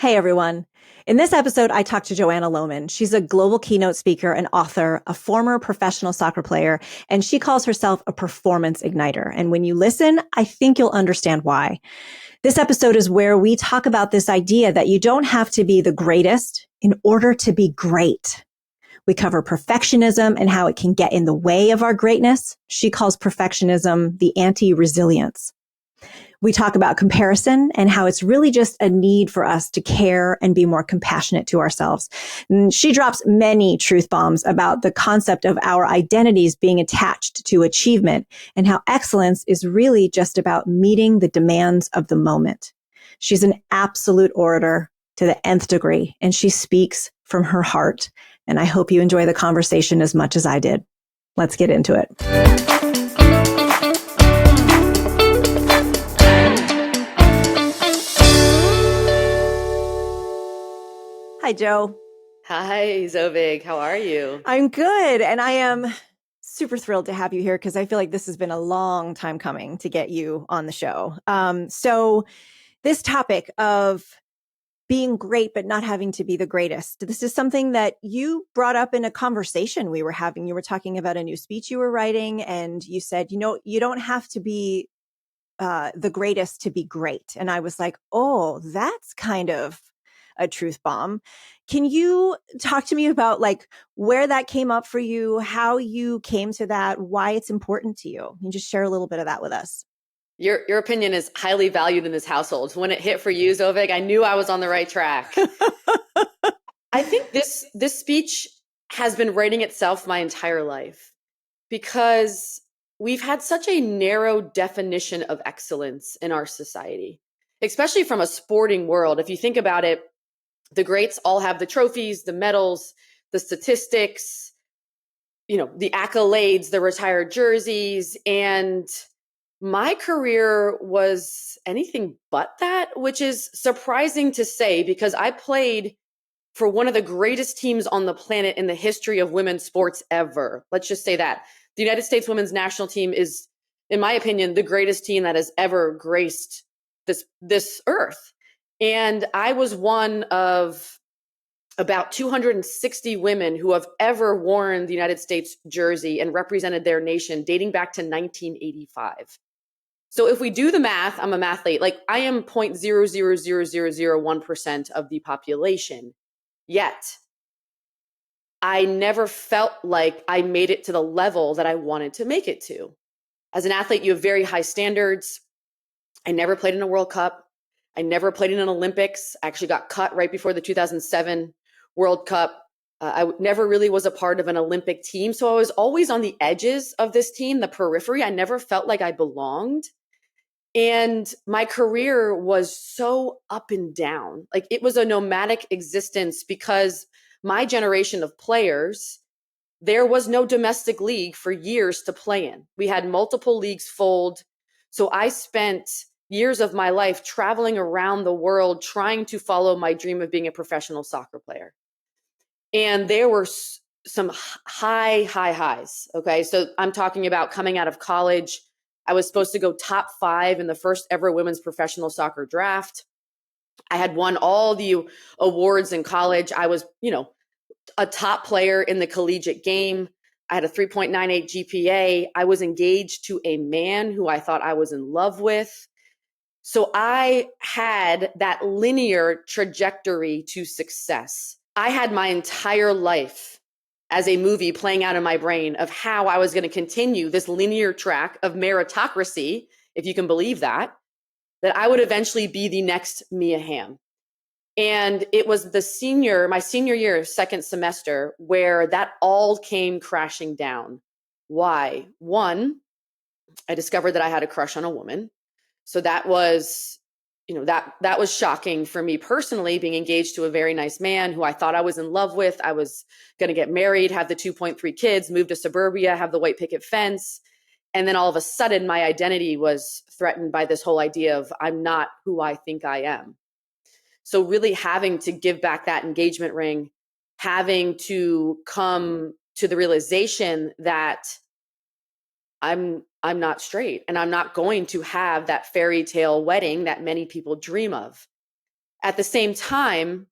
Hey everyone. In this episode, I talked to Joanna Lohman. She's a global keynote speaker and author, a former professional soccer player, and she calls herself a performance igniter. And when you listen, I think you'll understand why. This episode is where we talk about this idea that you don't have to be the greatest in order to be great. We cover perfectionism and how it can get in the way of our greatness. She calls perfectionism the anti-resilience. We talk about comparison and how it's really just a need for us to care and be more compassionate to ourselves. And she drops many truth bombs about the concept of our identities being attached to achievement and how excellence is really just about meeting the demands of the moment. She's an absolute orator to the nth degree, and she speaks from her heart. And I hope you enjoy the conversation as much as I did. Let's get into it. Hi, Joe. Hi, Zovig. How are you? I'm good. And I am super thrilled to have you here because I feel like this has been a long time coming to get you on the show. So this topic of being great, but not having to be the greatest. This is something that you brought up in a conversation we were having. You were talking about a new speech you were writing, and you said, you don't have to be the greatest to be great. And I was like, oh, that's kind of a truth bomb. Can you talk to me about like where that came up for you, how you came to that, why it's important to you? And just share a little bit of that with us. Your opinion is highly valued in this household. When it hit for you, Zovig, I knew I was on the right track. I think this speech has been writing itself my entire life because we've had such a narrow definition of excellence in our society, especially from a sporting world. If you think about it, the greats all have the trophies, the medals, the statistics, the accolades, the retired jerseys. And my career was anything but that, which is surprising to say because I played for one of the greatest teams on the planet in the history of women's sports ever. Let's just say that. The United States women's national team is, in my opinion, the greatest team that has ever graced this earth. And I was one of about 260 women who have ever worn the United States jersey and represented their nation dating back to 1985. So if we do the math, I'm a mathlete, like I am 0.000001% of the population. Yet I never felt like I made it to the level that I wanted to make it to. As an athlete, you have very high standards. I never played in a World Cup. I never played in an Olympics. I actually got cut right before the 2007 World Cup. I never really was a part of an Olympic team. So I was always on the edges of this team, the periphery. I never felt like I belonged. And my career was so up and down. Like it was a nomadic existence because my generation of players, there was no domestic league for years to play in. We had multiple leagues fold. So I spent years of my life traveling around the world trying to follow my dream of being a professional soccer player. And there were some high highs. Okay. So I'm talking about coming out of college. I was supposed to go top 5 in the first ever women's professional soccer draft. I had won all the awards in college. I was, a top player in the collegiate game. I had a 3.98 GPA. I was engaged to a man who I thought I was in love with. So I had that linear trajectory to success. I had my entire life as a movie playing out in my brain of how I was going to continue this linear track of meritocracy, if you can believe that I would eventually be the next Mia Hamm. And it was my senior year, second semester, where that all came crashing down. Why? One, I discovered that I had a crush on a woman. So that was, that was shocking for me personally, being engaged to a very nice man who I thought I was in love with. I was going to get married, have the 2.3 kids, move to suburbia, have the white picket fence. And then all of a sudden, my identity was threatened by this whole idea of I'm not who I think I am. So really having to give back that engagement ring, having to come to the realization that I'm not straight and I'm not going to have that fairy tale wedding that many people dream of. At the same time,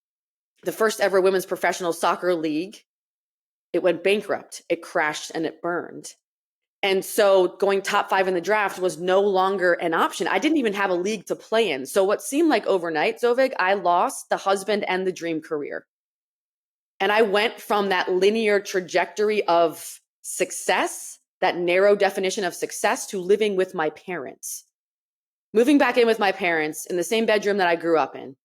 the first ever women's professional soccer league, it went bankrupt. It crashed and it burned. And so going top 5 in the draft was no longer an option. I didn't even have a league to play in. So what seemed like overnight, Zovig, I lost the husband and the dream career. And I went from that linear trajectory of success, that narrow definition of success, to living with my parents. Moving back in with my parents in the same bedroom that I grew up in.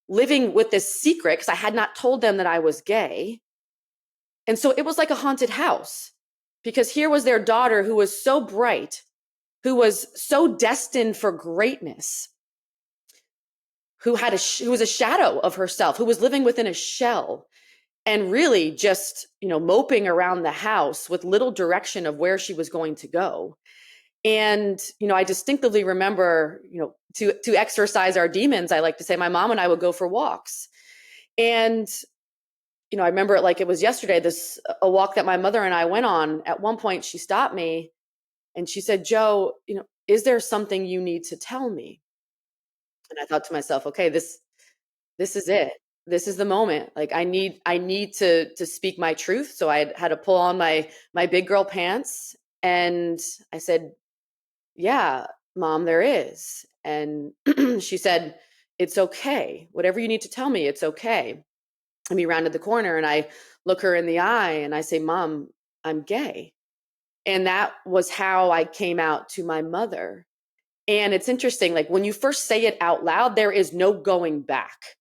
Living with this secret because I had not told them that I was gay. And so it was like a haunted house because here was their daughter who was so bright, who was so destined for greatness, who was a shadow of herself, who was living within a shell and really just, moping around the house with little direction of where she was going to go. And, I distinctively remember, to exercise our demons, I like to say my mom and I would go for walks. And, I remember it like it was yesterday, a walk that my mother and I went on. At one point, she stopped me and she said, "Jo, is there something you need to tell me?" And I thought to myself, okay, this is it. This is the moment. Like I need to speak my truth. So I had to pull on my big girl pants and I said, "Yeah, Mom, there is." And she said, "It's okay. Whatever you need to tell me, it's okay." And we rounded the corner and I look her in the eye and I say, "Mom, I'm gay." And that was how I came out to my mother. And it's interesting, like when you first say it out loud, there is no going back,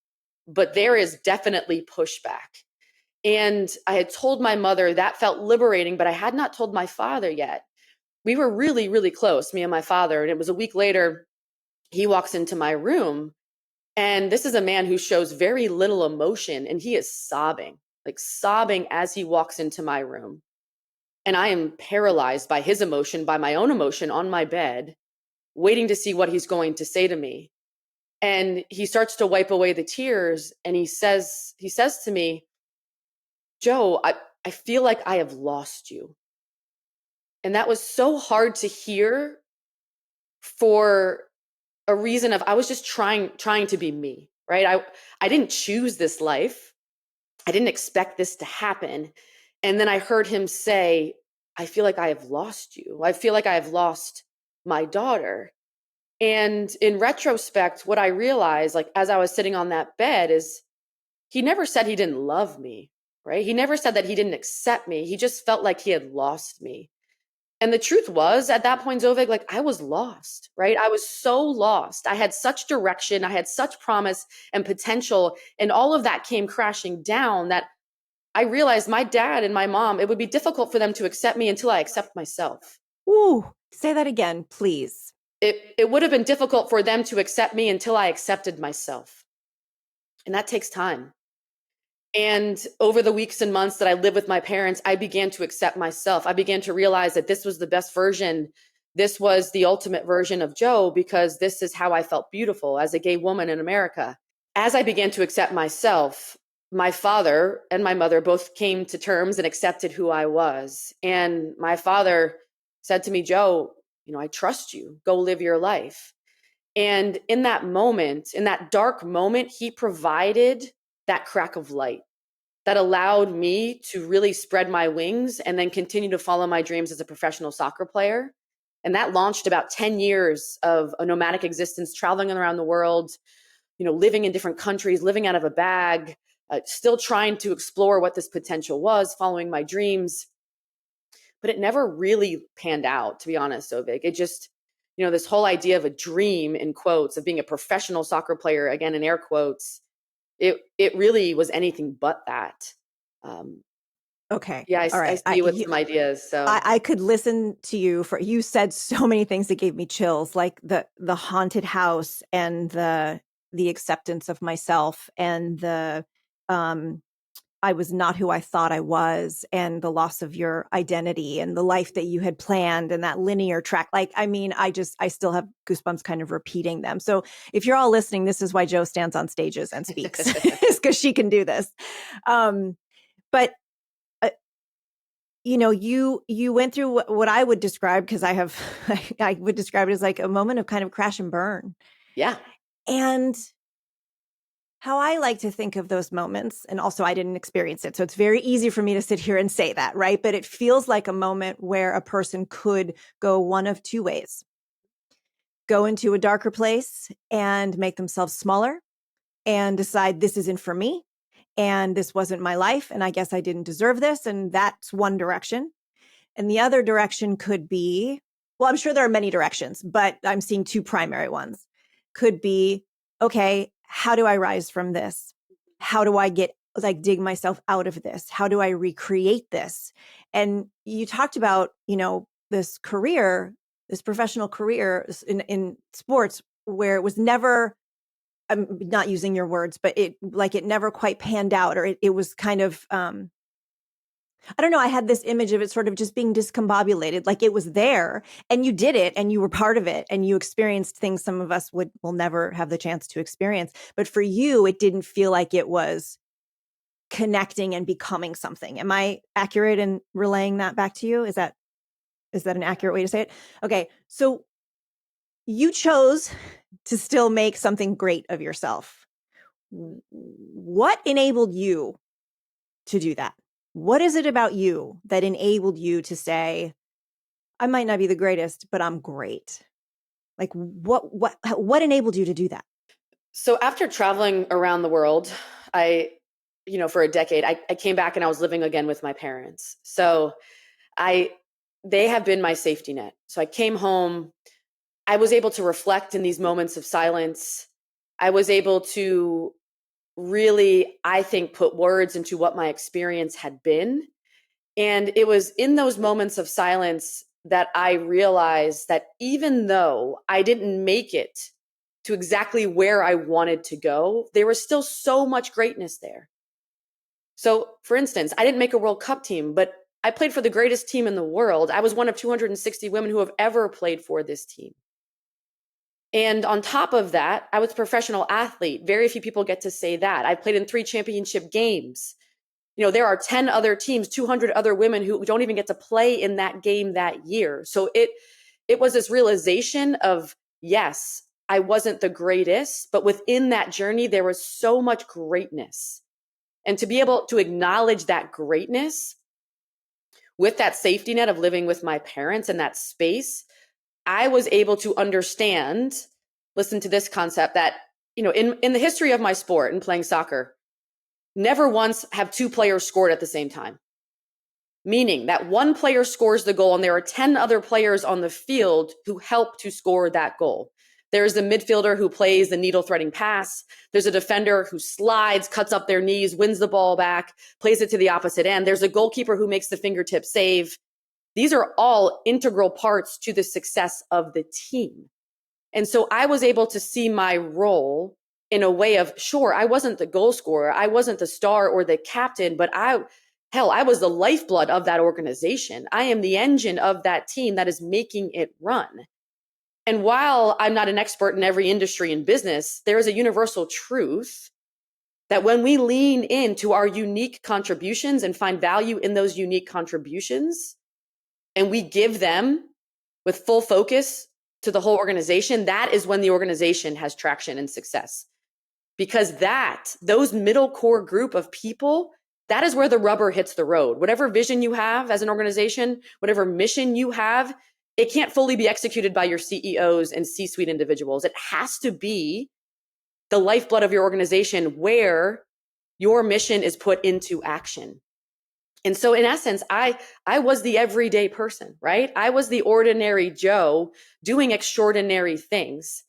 but there is definitely pushback. And I had told my mother that felt liberating, but I had not told my father yet. We were really, really close, me and my father. And it was a week later, he walks into my room. And this is a man who shows very little emotion. And he is sobbing, like sobbing as he walks into my room. And I am paralyzed by his emotion, by my own emotion on my bed, waiting to see what he's going to say to me. And he starts to wipe away the tears. And he says to me, "Jo, I feel like I have lost you." And that was so hard to hear for a reason of I was just trying to be me, right? I didn't choose this life. I didn't expect this to happen. And then I heard him say, "I feel like I have lost you. I feel like I have lost my daughter." And in retrospect, what I realized, like as I was sitting on that bed, is he never said he didn't love me, right? He never said that he didn't accept me. He just felt like he had lost me. And the truth was, at that point, Zovig, like I was lost, right? I was so lost. I had such direction, I had such promise and potential, and all of that came crashing down that I realized my dad and my mom, it would be difficult for them to accept me until I accept myself. Ooh, say that again, please. It would have been difficult for them to accept me until I accepted myself. And that takes time. And over the weeks and months that I lived with my parents, I began to accept myself. I began to realize that this was the best version. This was the ultimate version of Jo because this is how I felt beautiful as a gay woman in America. As I began to accept myself, my father and my mother both came to terms and accepted who I was. And my father said to me, "Jo, I trust you. Go live your life." And in that moment, in that dark moment, he provided that crack of light that allowed me to really spread my wings and then continue to follow my dreams as a professional soccer player. And that launched about 10 years of a nomadic existence, traveling around the world, living in different countries, living out of a bag, still trying to explore what this potential was, following my dreams. But it never really panned out, to be honest, Zovig. It just, this whole idea of a dream in quotes of being a professional soccer player, again, in air quotes, it really was anything but that. Um, Okay. yeah, All I right. see you with some ideas. So I could listen to you you said so many things that gave me chills, like the haunted house and the acceptance of myself and um I was not who I thought I was and the loss of your identity and the life that you had planned and that linear track. Like, I mean, I still have goosebumps kind of repeating them. So if you're all listening, this is why Jo stands on stages and speaks, is because she can do this. But uh, you went through what I would describe, because I would describe it as like a moment of kind of crash and burn. yeah, And How I like to think of those moments, and also I didn't experience it, so it's very easy for me to sit here and say that, right? But it feels like a moment where a person could go one of two ways: go into a darker place and make themselves smaller and decide this isn't for me and this wasn't my life and I guess I didn't deserve this. And that's one direction. And the other direction could be, well, I'm sure there are many directions, but I'm seeing two primary ones. Could be, okay, how do I rise from this? How do I get, like, dig myself out of this? How do I recreate this? And you talked about, this career, this professional career in sports where it was never, I'm not using your words, but it never quite panned out, or it was kind of, I don't know. I had this image of it sort of just being discombobulated, like it was there and you did it and you were part of it and you experienced things some of us will never have the chance to experience. But for you, it didn't feel like it was connecting and becoming something. Am I accurate in relaying that back to you? Is that an accurate way to say it? Okay. So you chose to still make something great of yourself. What enabled you to do that? What is it about you that enabled you to say, I might not be the greatest, but I'm great? Like what enabled you to do that? So after traveling around the world, for a decade, I came back and I was living again with my parents. So they have been my safety net. So I came home. I was able to reflect in these moments of silence. I was able to really, I think, put words into what my experience had been. And it was in those moments of silence that I realized that even though I didn't make it to exactly where I wanted to go, there was still so much greatness there. So, for instance, I didn't make a World Cup team, but I played for the greatest team in the world. I was one of 260 women who have ever played for this team. And on top of that, I was a professional athlete. Very few people get to say that. I played in 3 championship games. There are 10 other teams, 200 other women who don't even get to play in that game that year. So it was this realization of, yes, I wasn't the greatest, but within that journey, there was so much greatness. And to be able to acknowledge that greatness with that safety net of living with my parents in that space, I was able to understand, listen to this concept that, in the history of my sport and playing soccer, never once have 2 players scored at the same time. Meaning that one player scores the goal and there are 10 other players on the field who help to score that goal. There's the midfielder who plays the needle threading pass. There's a defender who slides, cuts up their knees, wins the ball back, plays it to the opposite end. There's a goalkeeper who makes the fingertip save. These are all integral parts to the success of the team. And so I was able to see my role in a way of, sure, I wasn't the goal scorer, I wasn't the star or the captain, but I was the lifeblood of that organization. I am the engine of that team that is making it run. And while I'm not an expert in every industry and business, there is a universal truth that when we lean into our unique contributions and find value in those unique contributions, and we give them with full focus to the whole organization, that is when the organization has traction and success. Because those middle core group of people, that is where the rubber hits the road. Whatever vision you have as an organization, whatever mission you have, it can't fully be executed by your CEOs and C-suite individuals. It has to be the lifeblood of your organization where your mission is put into action. And so in essence, I was the everyday person, right? I was the ordinary Joe doing extraordinary things.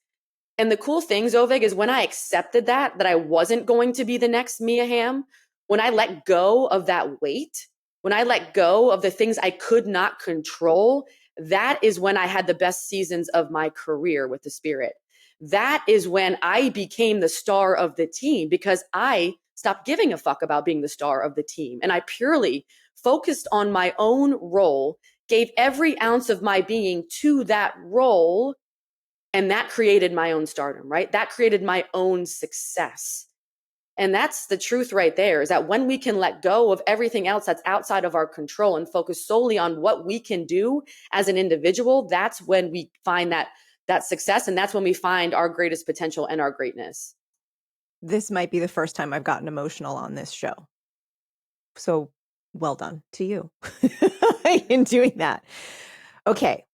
And the cool thing, Zovig, is when I accepted that I wasn't going to be the next Mia Hamm, when I let go of that weight, when I let go of the things I could not control, that is when I had the best seasons of my career with the Spirit. That is when I became the star of the team because I stopped giving a fuck about being the star of the team. And I purely focused on my own role, gave every ounce of my being to that role. And that created my own stardom, right? That created my own success. And that's the truth right there, is that when we can let go of everything else that's outside of our control and focus solely on what we can do as an individual, that's when we find that success. And that's when we find our greatest potential and our greatness. this might be the first time I've gotten emotional on this show. So well done to you in doing that. Okay.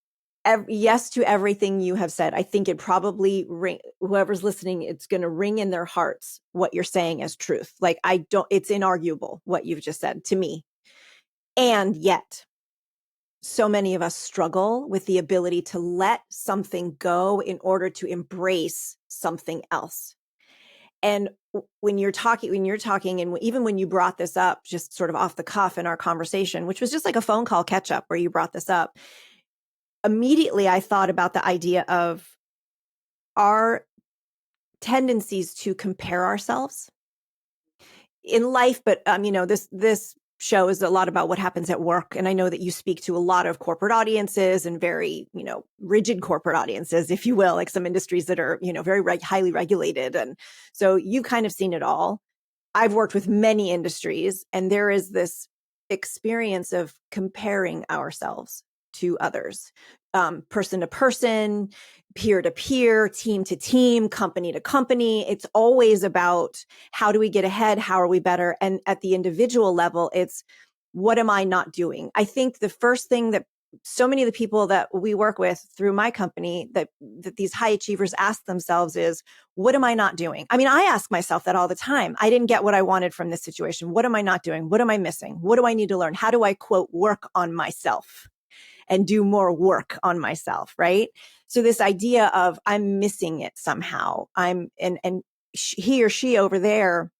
Yes to everything you have said. I think it probably whoever's listening, it's going to ring in their hearts what you're saying as truth. Like, it's inarguable what you've just said to me. And yet, so many of us struggle with the ability to let something go in order to embrace something else. And when you're talking, and even when you brought this up, just sort of off the cuff in our conversation, which was just like a phone call catch up where you brought this up, immediately I thought about the idea of our tendencies to compare ourselves in life. But, this show is a lot about what happens at work. And I know that you speak to a lot of corporate audiences and very, rigid corporate audiences, if you will, like some industries that are, very highly regulated. And so you've kind of seen it all. I've worked with many industries, and there is this experience of comparing ourselves to others, person to person, peer to peer, team to team, company to company. It's always about how do we get ahead? How are we better? And at the individual level, it's what am I not doing? I think the first thing that so many of the people that we work with through my company that these high achievers ask themselves is, what am I not doing? I mean, I ask myself that all the time. I didn't get what I wanted from this situation. What am I not doing? What am I missing? What do I need to learn? How do I, quote, work on myself and do more work on myself? Right. So this idea of I'm missing it somehow. He or she over there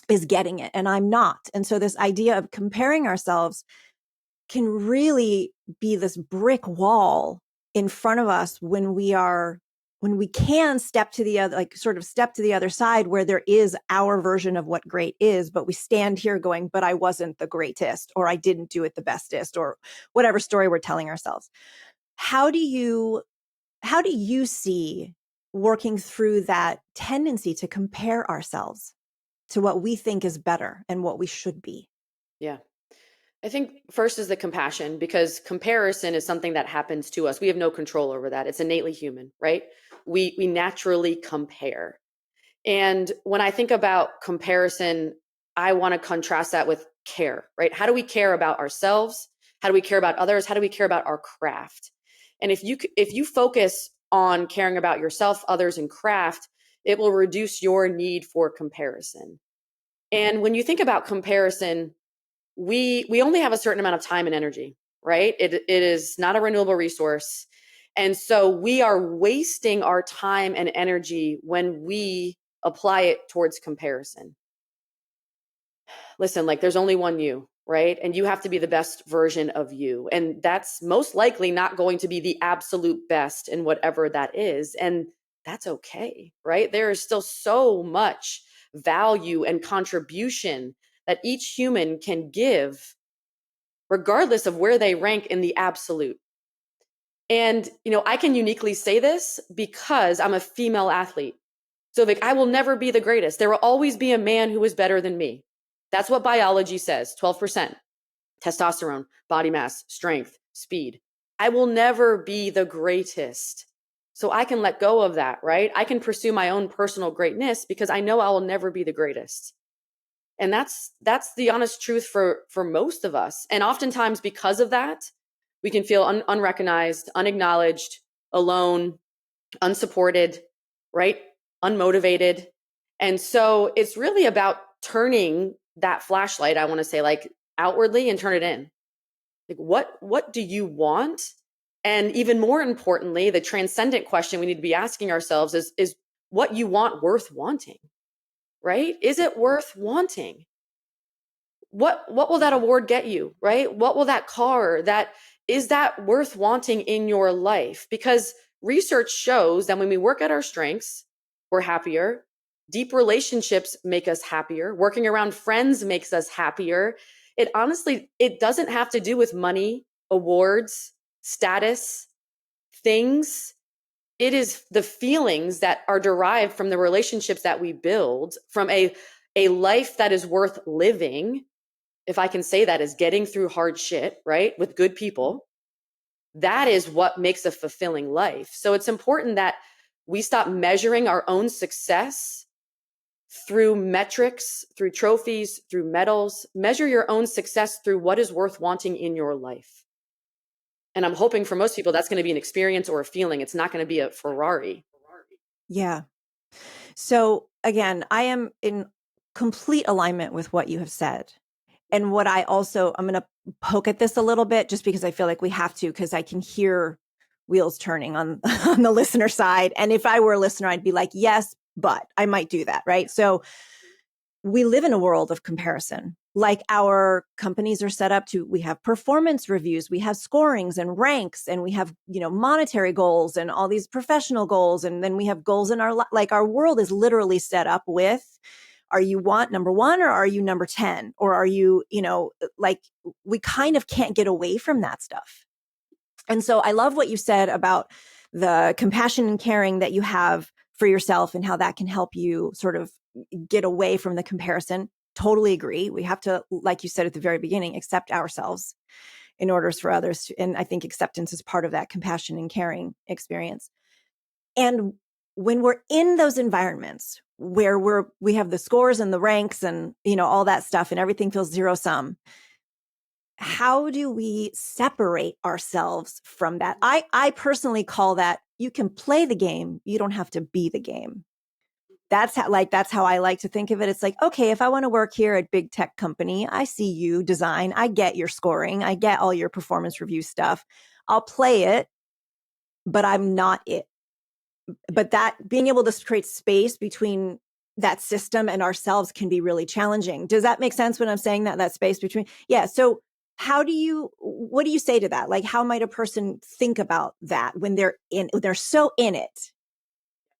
is getting it and I'm not. And so this idea of comparing ourselves can really be this brick wall in front of us when we can step to the other, like sort of step to the other side where there is our version of what great is, but we stand here going, but I wasn't the greatest, or I didn't do it the bestest, or whatever story we're telling ourselves. How do you see working through that tendency to compare ourselves to what we think is better and what we should be? Yeah. I think first is the compassion, because comparison is something that happens to us. We have no control over that. It's innately human, right? We naturally compare. And when I think about comparison, I want to contrast that with care, right? How do we care about ourselves? How do we care about others? How do we care about our craft? And if you focus on caring about yourself, others, and craft, it will reduce your need for comparison. And when you think about comparison, we only have a certain amount of time and energy, right? It is not a renewable resource. And so we are wasting our time and energy when we apply it towards comparison. Listen, like there's only one you, right? And you have to be the best version of you. And that's most likely not going to be the absolute best in whatever that is. And that's okay, right? There is still so much value and contribution that each human can give, regardless of where they rank in the absolute. And, I can uniquely say this because I'm a female athlete. So like, I will never be the greatest. There will always be a man who is better than me. That's what biology says, 12%, testosterone, body mass, strength, speed. I will never be the greatest. So I can let go of that, right? I can pursue my own personal greatness because I know I will never be the greatest. And that's the honest truth for most of us. And oftentimes because of that, we can feel unrecognized, unacknowledged, alone, unsupported, right? Unmotivated. And so it's really about turning that flashlight, I want to say, like outwardly, and turn it in. Like what do you want? And even more importantly, the transcendent question we need to be asking ourselves is what you want worth wanting, right? Is it worth wanting? What will that award get you, right? What will that car, that is that worth wanting in your life? Because research shows that when we work at our strengths, we're happier. Deep relationships make us happier. Working around friends makes us happier. It doesn't have to do with money, awards, status, things. It is the feelings that are derived from the relationships that we build, from a life that is worth living, if I can say that, is getting through hard shit, right? With good people. That is what makes a fulfilling life. So it's important that we stop measuring our own success through metrics, through trophies, through medals. Measure your own success through what is worth wanting in your life. And I'm hoping for most people that's going to be an experience or a feeling. It's not going to be a Ferrari. Yeah. So again, I am in complete alignment with what you have said. And what I'm going to poke at this a little bit just because I feel like we have to, because I can hear wheels turning on, on the listener side. And if I were a listener, I'd be like, yes, but I might do that. Right. So we live in a world of comparison. Like our companies are set up to, we have performance reviews, we have scorings and ranks, and we have, monetary goals and all these professional goals. And then we have goals in like our world is literally set up with, are you number one or are you number 10? Or are you, like we kind of can't get away from that stuff. And so I love what you said about the compassion and caring that you have for yourself and how that can help you sort of get away from the comparison. Totally agree. We have to, like you said at the very beginning, accept ourselves in order for others. And I think acceptance is part of that compassion and caring experience. And when we're in those environments where we have the scores and the ranks and, all that stuff and everything feels zero sum, how do we separate ourselves from that? I personally call that, you can play the game, you don't have to be the game. That's how I like to think of it. It's like, okay, if I want to work here at big tech company, I see you design, I get your scoring, I get all your performance review stuff. I'll play it, but I'm not it. But that being able to create space between that system and ourselves can be really challenging. Does that make sense when I'm saying that space between? Yeah. So what do you say to that? Like, how might a person think about that when they're so in it?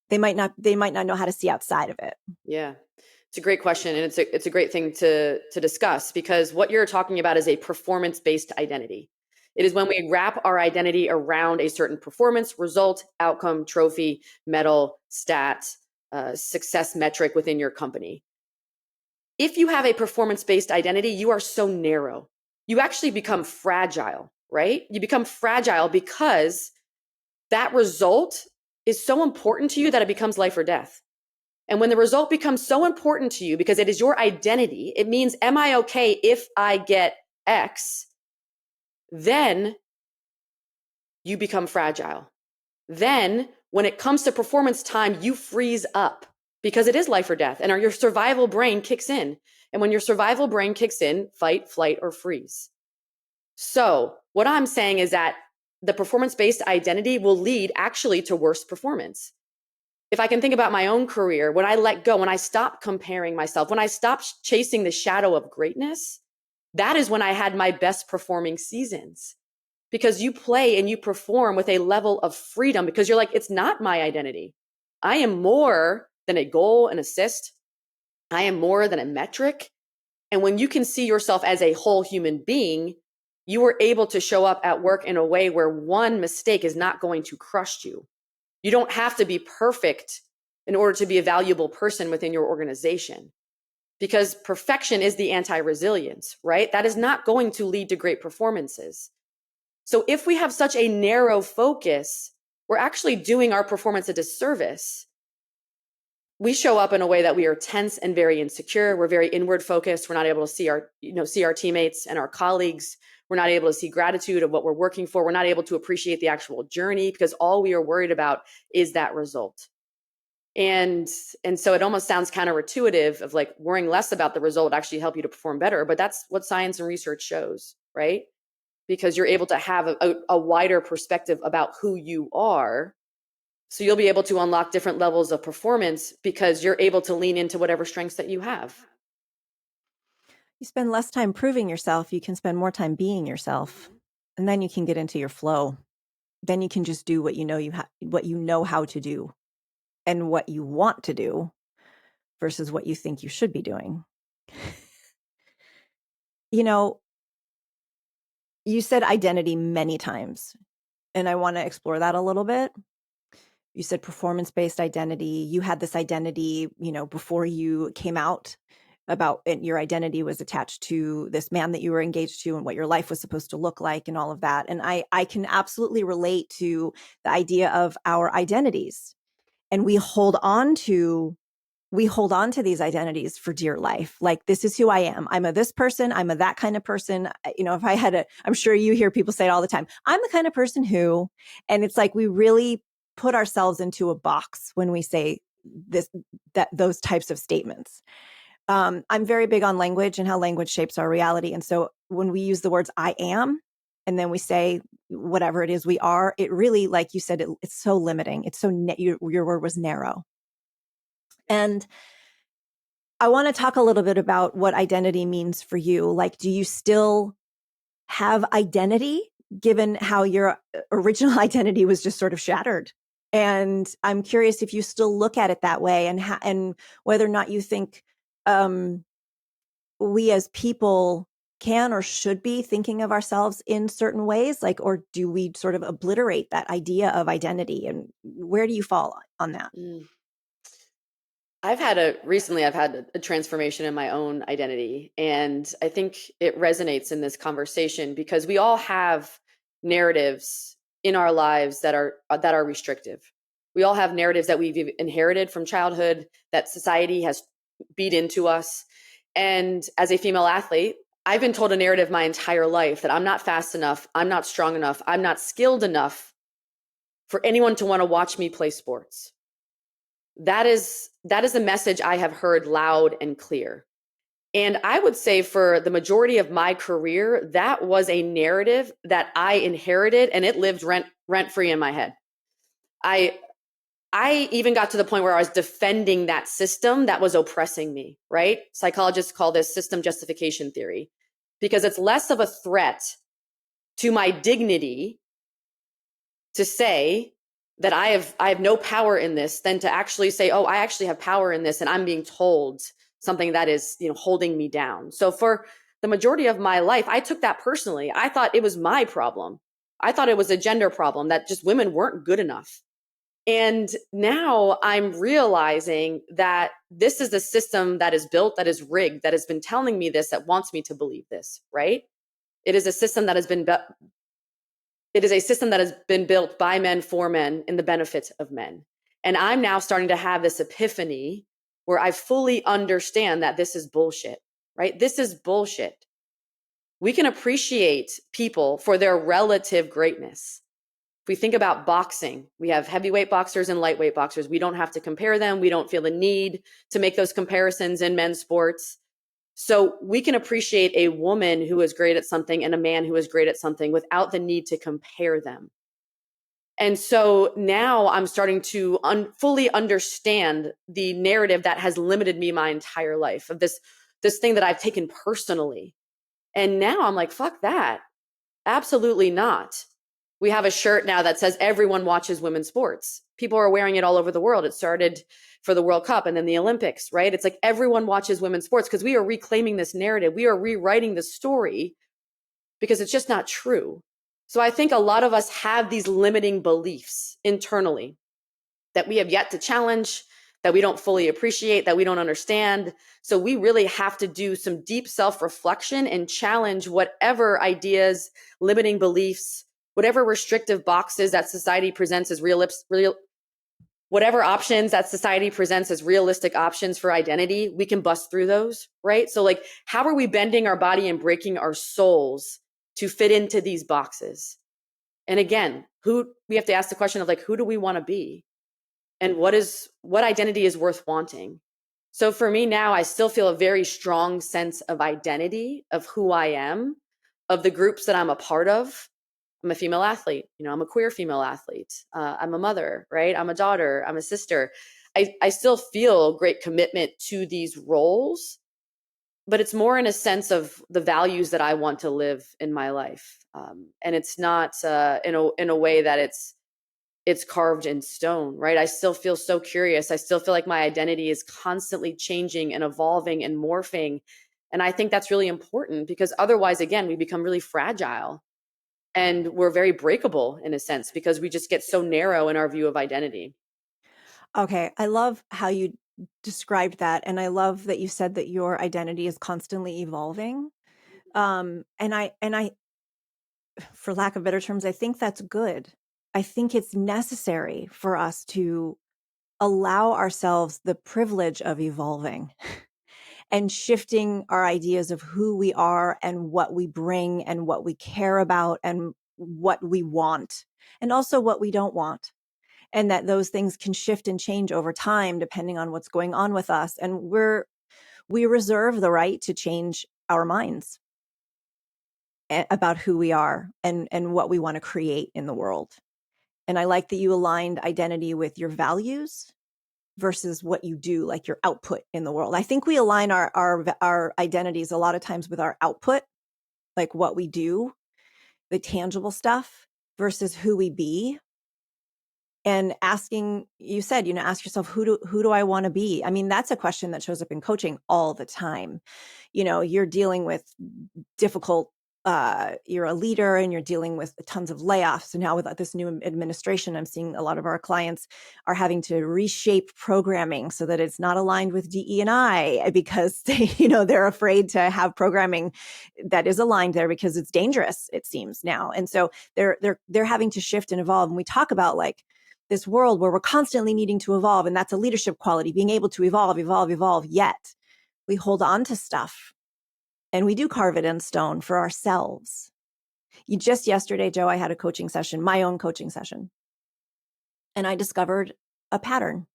They might not know how to see outside of it. Yeah. It's a great question. And it's a great thing to discuss, because what you're talking about is a performance-based identity. It is when we wrap our identity around a certain performance, result, outcome, trophy, medal, stat, success metric within your company. If you have a performance-based identity, you are so narrow. You actually become fragile, right? You become fragile because that result is so important to you that it becomes life or death. And when the result becomes so important to you because it is your identity, it means, am I okay if I get X? Then you become fragile. Then when it comes to performance time, you freeze up because it is life or death, and your survival brain kicks in. And when your survival brain kicks in, fight, flight, or freeze. So what I'm saying is that the performance-based identity will lead actually to worse performance. If I can think about my own career, when I let go, when I stopped comparing myself, when I stopped chasing the shadow of greatness, that is when I had my best performing seasons. Because you play and you perform with a level of freedom, because you're like, it's not my identity. I am more than a goal, an assist. I am more than a metric. And when you can see yourself as a whole human being, you are able to show up at work in a way where one mistake is not going to crush you. You don't have to be perfect in order to be a valuable person within your organization, because perfection is the anti-resilience, right? That is not going to lead to great performances. So if we have such a narrow focus, we're actually doing our performance a disservice. We show up in a way that we are tense and very insecure. We're very inward focused. We're not able to see our teammates and our colleagues. We're not able to see gratitude of what we're working for. We're not able to appreciate the actual journey because all we are worried about is that result. And so it almost sounds counterintuitive of like worrying less about the result would actually help you to perform better. But that's what science and research shows, right? Because you're able to have a wider perspective about who you are. So you'll be able to unlock different levels of performance because you're able to lean into whatever strengths that you have. You spend less time proving yourself, you can spend more time being yourself. And then you can get into your flow. Then you can just do what you know how to do and what you want to do versus what you think you should be doing. You said identity many times, and I want to explore that a little bit. You said performance-based identity. You had this identity, before you came out about it, your identity was attached to this man that you were engaged to and what your life was supposed to look like and all of that. And I can absolutely relate to the idea of our identities. And we hold on to we hold on to these identities for dear life. Like, this is who I am. I'm a this person. I'm a that kind of person. If I had I'm sure you hear people say it all the time. I'm the kind of person who, and it's like we really put ourselves into a box when we say those types of statements. I'm very big on language and how language shapes our reality. And so when we use the words I am, and then we say whatever it is we are, it really, like you said, it's so limiting. It's so, your word was narrow. And I want to talk a little bit about what identity means for you. Like, do you still have identity given how your original identity was just sort of shattered? And I'm curious if you still look at it that way, and whether or not you think we as people can or should be thinking of ourselves in certain ways, like, or do we sort of obliterate that idea of identity? And where do you fall on that? Mm. I've had a transformation in my own identity. And I think it resonates in this conversation because we all have narratives in our lives that are restrictive. We all have narratives that we've inherited from childhood that society has beat into us. And as a female athlete, I've been told a narrative my entire life that I'm not fast enough, I'm not strong enough, I'm not skilled enough for anyone to want to watch me play sports. That is a message I have heard loud and clear. And I would say for the majority of my career, that was a narrative that I inherited, and it lived rent free in my head. I even got to the point where I was defending that system that was oppressing me, right? Psychologists call this system justification theory, because it's less of a threat to my dignity to say that I have no power in this than to actually say, oh, I actually have power in this, and I'm being told something that is, holding me down. So for the majority of my life, I took that personally. I thought it was my problem. I thought it was a gender problem, that just women weren't good enough. And now I'm realizing that this is a system that is built, that is rigged, that has been telling me this, that wants me to believe this, right? It is a system that has been built by men for men in the benefit of men. And I'm now starting to have this epiphany where I fully understand that this is bullshit, right? This is bullshit. We can appreciate people for their relative greatness. If we think about boxing, we have heavyweight boxers and lightweight boxers. We don't have to compare them. We don't feel the need to make those comparisons in men's sports. So we can appreciate a woman who is great at something and a man who is great at something without the need to compare them. And so now I'm starting to fully understand the narrative that has limited me my entire life, of this thing that I've taken personally. And now I'm like, fuck that. Absolutely not. We have a shirt now that says everyone watches women's sports. People are wearing it all over the world. It started for the World Cup and then the Olympics, right? It's like everyone watches women's sports because we are reclaiming this narrative. We are rewriting the story because it's just not true. So I think a lot of us have these limiting beliefs internally that we have yet to challenge, that we don't fully appreciate, that we don't understand. So we really have to do some deep self-reflection and challenge whatever ideas, limiting beliefs, whatever restrictive boxes that society presents as whatever options that society presents as realistic options for identity, we can bust through those, right? So like, how are we bending our body and breaking our souls to fit into these boxes? And again, we have to ask the question of like, who do we want to be? And what identity is worth wanting? So for me now, I still feel a very strong sense of identity, of who I am, of the groups that I'm a part of. I'm a female athlete, I'm a queer female athlete. I'm a mother, right? I'm a daughter, I'm a sister. I still feel great commitment to these roles, but it's more in a sense of the values that I want to live in my life. And it's not in a way that it's carved in stone, right? I still feel so curious. I still feel like my identity is constantly changing and evolving and morphing. And I think that's really important because otherwise, again, we become really fragile and we're very breakable in a sense because we just get so narrow in our view of identity. Okay. I love how you described that. And I love that you said that your identity is constantly evolving. And I, for lack of better terms, I think that's good. I think it's necessary for us to allow ourselves the privilege of evolving and shifting our ideas of who we are and what we bring and what we care about and what we want and also what we don't want. And that those things can shift and change over time depending on what's going on with us. And we reserve the right to change our minds about who we are and what we want to create in the world. And I like that you aligned identity with your values versus what you do, like your output in the world. I think we align our identities a lot of times with our output, like what we do, the tangible stuff versus who we be. And asking, you said, ask yourself, who do I want to be? I mean, that's a question that shows up in coaching all the time. You're dealing with difficult, you're a leader and you're dealing with tons of layoffs. And now with this new administration, I'm seeing a lot of our clients are having to reshape programming so that it's not aligned with DE&I because they're afraid to have programming that is aligned there because it's dangerous, it seems now. And so they're having to shift and evolve. And we talk about like this world where we're constantly needing to evolve. And that's a leadership quality, being able to evolve. Yet we hold on to stuff and we do carve it in stone for ourselves. Just yesterday, Joe, I had a coaching session, my own coaching session. And I discovered a pattern,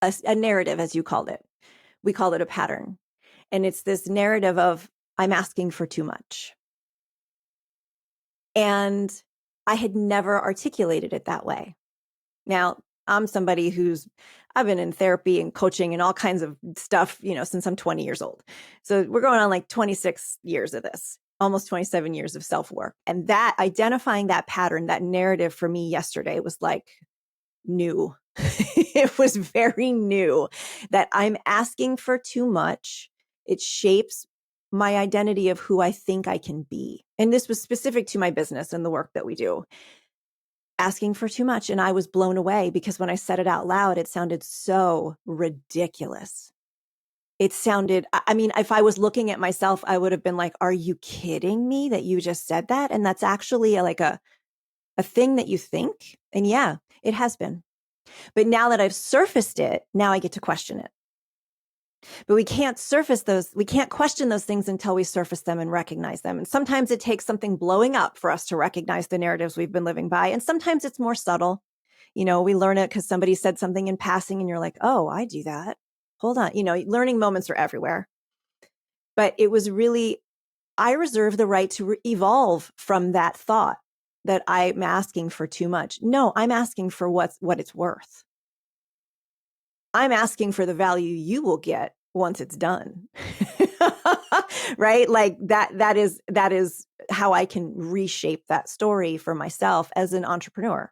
a narrative, as you called it. We call it a pattern. And it's this narrative of I'm asking for too much. And I had never articulated it that way. Now, I'm somebody I've been in therapy and coaching and all kinds of stuff, since I'm 20 years old. So we're going on like 26 years of this, almost 27 years of self-work. And that identifying that pattern, that narrative for me yesterday was like new. It was very new that I'm asking for too much. It shapes my identity of who I think I can be. And this was specific to my business and the work that we do. Asking for too much. And I was blown away because when I said it out loud, it sounded so ridiculous. It sounded, I mean, if I was looking at myself, I would have been like, are you kidding me that you just said that? And that's actually like a thing that you think. And yeah, it has been. But now that I've surfaced it, now I get to question it. But we can't question those things until we surface them and recognize them. And sometimes it takes something blowing up for us to recognize the narratives we've been living by. And sometimes it's more subtle. We learn it because somebody said something in passing and you're like, oh, I do that. Hold on. Learning moments are everywhere. But it was really, I reserve the right to evolve from that thought that I'm asking for too much. No, I'm asking for what it's worth. I'm asking for the value you will get once it's done. Right? Like that is how I can reshape that story for myself as an entrepreneur.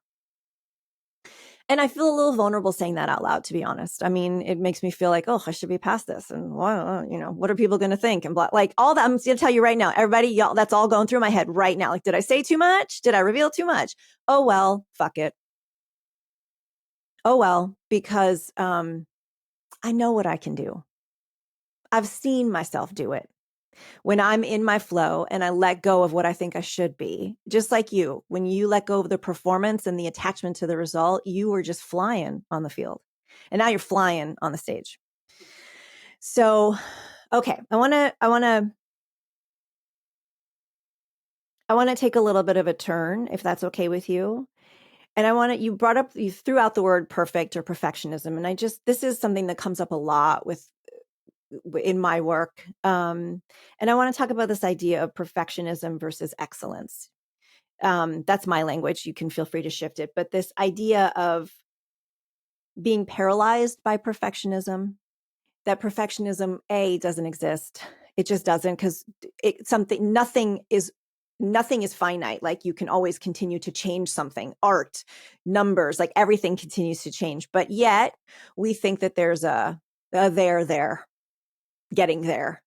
And I feel a little vulnerable saying that out loud, to be honest. I mean, it makes me feel like, oh, I should be past this. And what are people going to think? And like all that, I'm going to tell you right now, everybody, y'all, that's all going through my head right now. Like, did I say too much? Did I reveal too much? Oh, well, fuck it. Oh, well, because, I know what I can do. I've seen myself do it. When I'm in my flow and I let go of what I think I should be, just like you, when you let go of the performance and the attachment to the result, you were just flying on the field. And now you're flying on the stage. So, okay, I want to take a little bit of a turn, if that's okay with you. And you threw out the word perfect or perfectionism. And this is something that comes up a lot in my work. And I want to talk about this idea of perfectionism versus excellence. That's my language. You can feel free to shift it. But this idea of being paralyzed by perfectionism, that perfectionism, doesn't exist. It just doesn't, because nothing is finite. Like you can always continue to change something, art, numbers, like everything continues to change. But yet we think that there's a there, getting there.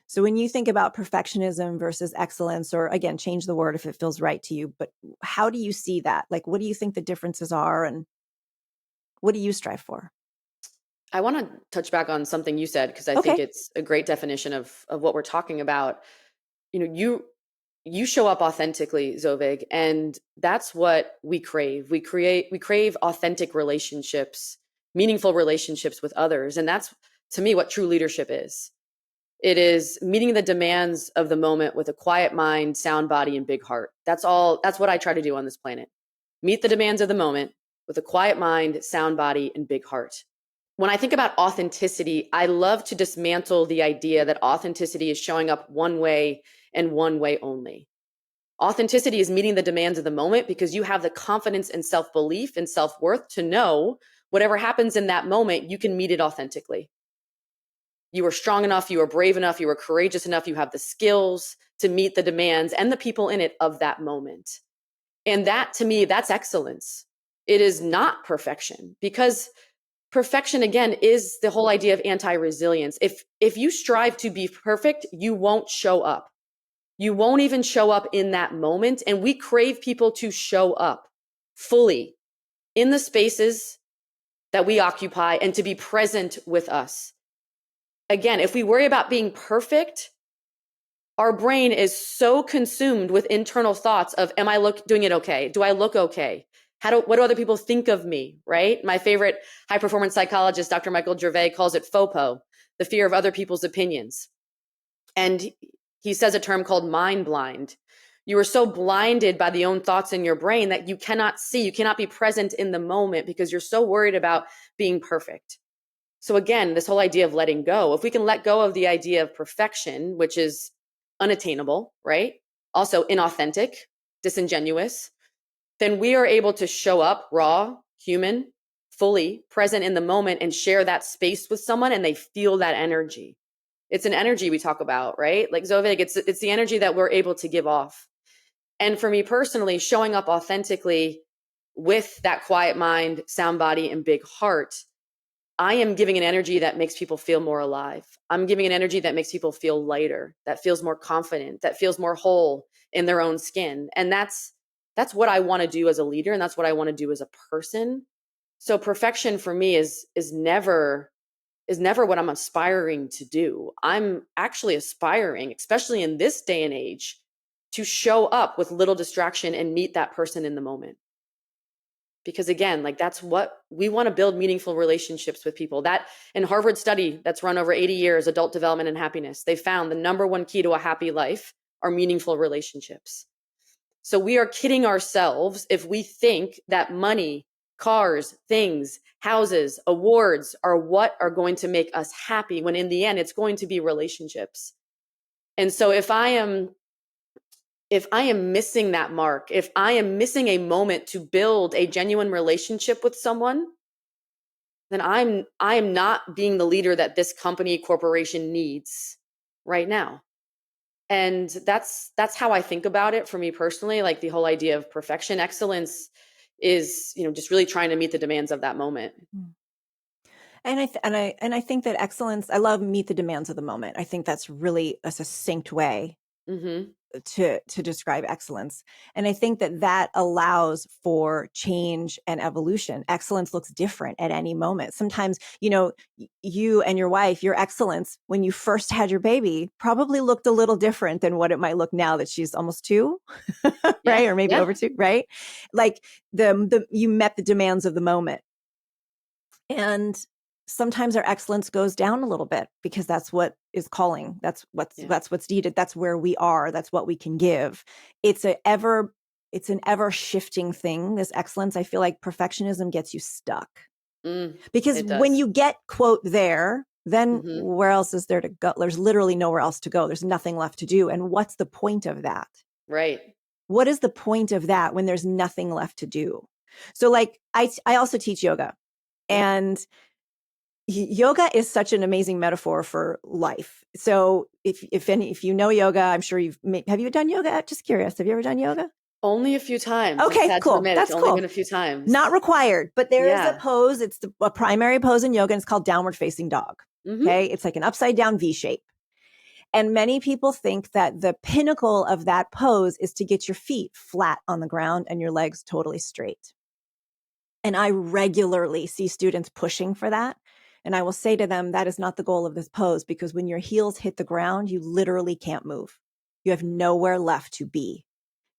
So when you think about perfectionism versus excellence, or again, change the word if it feels right to you, but how do you see that? Like, what do you think the differences are and what do you strive for? I want to touch back on something you said, because I think it's a great definition of what we're talking about. You show up authentically, Zovig, and that's what we crave. We crave authentic relationships meaningful relationships with others. And that's, to me, what true leadership is. It is meeting the demands of the moment with a quiet mind, sound body, and big heart. That's what I try to do on this planet. Meet the demands of the moment with a quiet mind, sound body, and big heart. When I think about authenticity, I love to dismantle the idea that authenticity is showing up one way and one way only. Authenticity is meeting the demands of the moment because you have the confidence and self-belief and self-worth to know whatever happens in that moment, you can meet it authentically. You are strong enough, you are brave enough, you are courageous enough, you have the skills to meet the demands and the people in it of that moment. And that, to me, that's excellence. It is not perfection, because perfection, again, is the whole idea of anti-resilience. If you strive to be perfect, you won't show up. You won't even show up in that moment. And we crave people to show up fully in the spaces that we occupy and to be present with us. Again, if we worry about being perfect, our brain is so consumed with internal thoughts of, am I doing it okay? Do I look okay? What do other people think of me, right? My favorite high performance psychologist, Dr. Michael Gervais, calls it FOPO, the fear of other people's opinions. And he says a term called mind blind. You are so blinded by the own thoughts in your brain that you cannot see, you cannot be present in the moment because you're so worried about being perfect. So again, this whole idea of letting go, if we can let go of the idea of perfection, which is unattainable, right? Also inauthentic, disingenuous, then we are able to show up raw, human, fully present in the moment and share that space with someone and they feel that energy. It's an energy we talk about, right? Like Zovig, it's the energy that we're able to give off. And for me personally, showing up authentically with that quiet mind, sound body, and big heart, I am giving an energy that makes people feel more alive. I'm giving an energy that makes people feel lighter, that feels more confident, that feels more whole in their own skin. And that's what I want to do as a leader, and that's what I want to do as a person. So perfection for me is never what I'm aspiring to do. I'm actually aspiring, especially in this day and age, to show up with little distraction and meet that person in the moment. Because again, like that's what we want to build, meaningful relationships with people. That in Harvard study that's run over 80 years, adult development and happiness, they found the number one key to a happy life are meaningful relationships. So we are kidding ourselves if we think that money, cars, things, houses, awards are what are going to make us happy, when in the end, it's going to be relationships. And so if I am missing that mark, if I am missing a moment to build a genuine relationship with someone, then I am not being the leader that this company, corporation needs right now. And that's how I think about it for me personally. Like the whole idea of perfection, excellence is, just really trying to meet the demands of that moment. And I think that excellence, I love meet the demands of the moment. I think that's really a succinct way Mm-hmm. to describe excellence. And I think that allows for change and evolution. Excellence looks different at any moment. Sometimes, you and your wife, your excellence when you first had your baby probably looked a little different than what it might look now that she's almost 2, right? Yeah, Or maybe yeah. over 2, right? Like you met the demands of the moment. And sometimes our excellence goes down a little bit because that's what is calling. That's what's needed. That's where we are. That's what we can give. It's an ever shifting thing. This excellence, I feel like perfectionism gets you stuck. Because when you get quote there, then where else is there to go? There's literally nowhere else to go. There's nothing left to do. And what's the point of that? Right. What is the point of that when there's nothing left to do? So like I also teach yoga. And yoga is such an amazing metaphor for life. So if you know yoga, I'm sure have you done yoga? Just curious. Have you ever done yoga? Only a few times. Okay, cool. That's it's cool. only been a few times. Not required, but there is a pose. It's a primary pose in yoga, and it's called downward facing dog. Mm-hmm. Okay. It's like an upside down V shape. And many people think that the pinnacle of that pose is to get your feet flat on the ground and your legs totally straight. And I regularly see students pushing for that. And I will say to them, that is not the goal of this pose, because when your heels hit the ground, you literally can't move. You have nowhere left to be.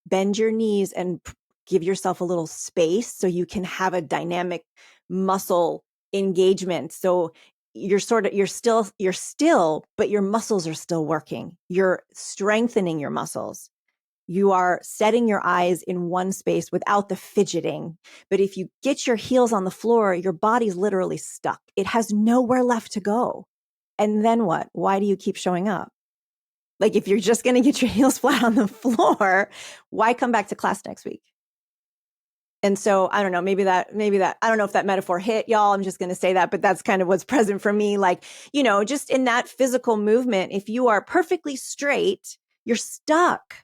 Bend your knees and give yourself a little space so you can have a dynamic muscle engagement. So you're still, but your muscles are still working. You're strengthening your muscles. You are setting your eyes in one space without the fidgeting. But if you get your heels on the floor, your body's literally stuck. It has nowhere left to go. And then what? Why do you keep showing up? Like, if you're just going to get your heels flat on the floor, why come back to class next week? And so I don't know, maybe that, I don't know if that metaphor hit y'all. I'm just going to say that, but that's kind of what's present for me. Like, just in that physical movement, if you are perfectly straight, you're stuck.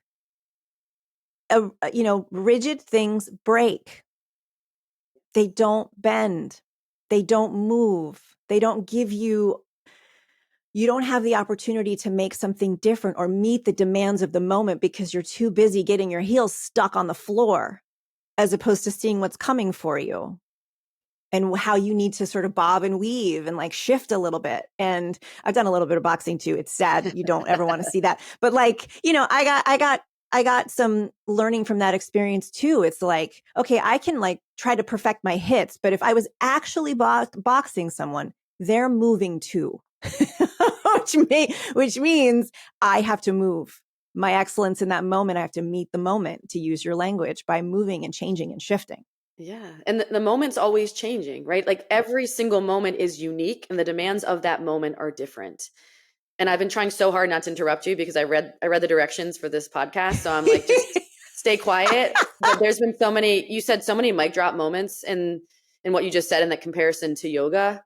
Rigid things break. They don't bend. They don't move. They don't give you don't have the opportunity to make something different or meet the demands of the moment because you're too busy getting your heels stuck on the floor, as opposed to seeing what's coming for you and how you need to sort of bob and weave and like shift a little bit. And I've done a little bit of boxing too. It's sad. You don't ever want to see that. But like, I got some learning from that experience too. It's like, okay, I can like try to perfect my hits, but if I was actually boxing someone, they're moving too, which means I have to move. My excellence in that moment, I have to meet the moment, to use your language, by moving and changing and shifting. Yeah. And the moment's always changing, right? Like every single moment is unique and the demands of that moment are different. And I've been trying so hard not to interrupt you because I read the directions for this podcast. So I'm like, just stay quiet. But there's been you said so many mic drop moments in what you just said in that comparison to yoga.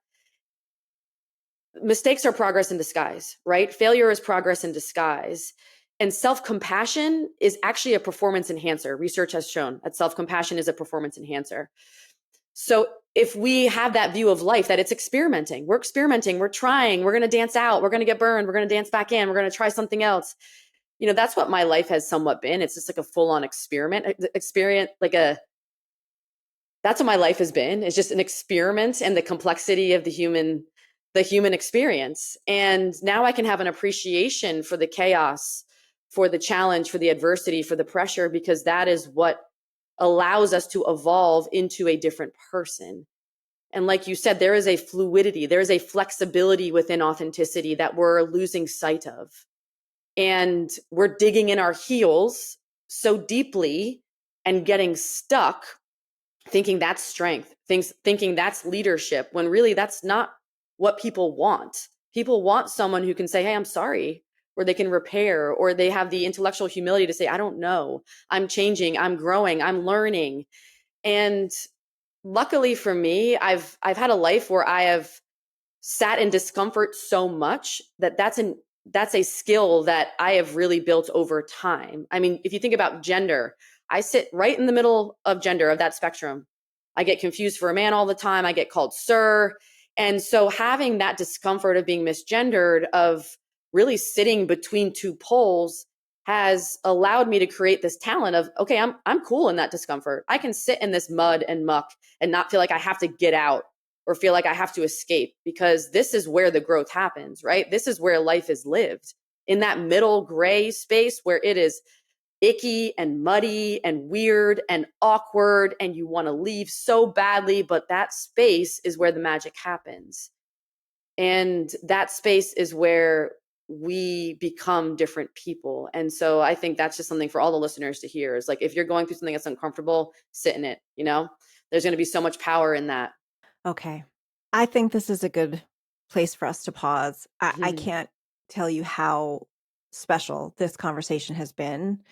Mistakes are progress in disguise, right? Failure is progress in disguise. And self-compassion is actually a performance enhancer. Research has shown that self-compassion is a performance enhancer. So if we have that view of life, that it's experimenting, we're trying, we're going to dance out, we're going to get burned, we're going to dance back in, we're going to try something else. That's what my life has somewhat been. It's just like a full-on experience, that's what my life has been. It's just an experiment and the complexity of the human experience. And now I can have an appreciation for the chaos, for the challenge, for the adversity, for the pressure, because that is what allows us to evolve into a different person. And like you said, there is a fluidity, there is a flexibility within authenticity that we're losing sight of. And we're digging in our heels so deeply and getting stuck, thinking that's strength, thinking that's leadership, when really that's not what people want. People want someone who can say, hey, I'm sorry, or they can repair, or they have the intellectual humility to say, I don't know, I'm changing, I'm growing, I'm learning. And luckily for me, I've had a life where I have sat in discomfort so much that's a skill that I have really built over time. I mean, if you think about gender, I sit right in the middle of gender, of that spectrum. I get confused for a man all the time. I get called sir. And so having that discomfort of being misgendered, of really sitting between two poles, has allowed me to create this talent of, okay, I'm cool in that discomfort. I can sit in this mud and muck and not feel like I have to get out or feel like I have to escape, because this is where the growth happens, right? This is where life is lived, in that middle gray space where it is icky and muddy and weird and awkward and you want to leave so badly, but that space is where the magic happens. And that space is where we become different people. And so I think that's just something for all the listeners to hear, is like, if you're going through something that's uncomfortable, sit in it. There's going to be so much power in that. Okay. I think this is a good place for us to pause. I can't tell you how special this conversation has been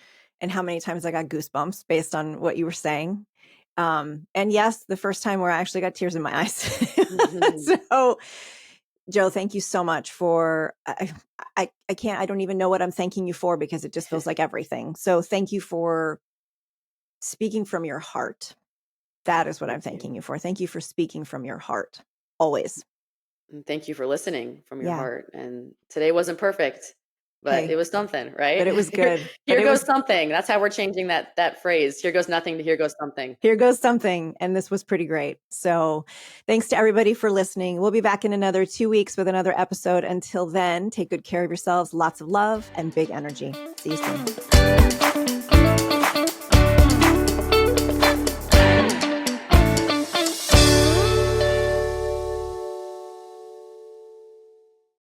and how many times I got goosebumps based on what you were saying. And yes, the first time where I actually got tears in my eyes. So, Joe, thank you so much for, I don't even know what I'm thanking you for, because it just feels like everything. So thank you for speaking from your heart. That is what I'm thanking you for. Thank you for speaking from your heart, always. And thank you for listening from your heart. And today wasn't perfect, but it was something, right? But it was good. Here goes something. That's how we're changing that phrase. Here goes nothing to here goes something. Here goes something. And this was pretty great. So thanks to everybody for listening. We'll be back in another 2 weeks with another episode. Until then, take good care of yourselves. Lots of love and big energy. See you soon.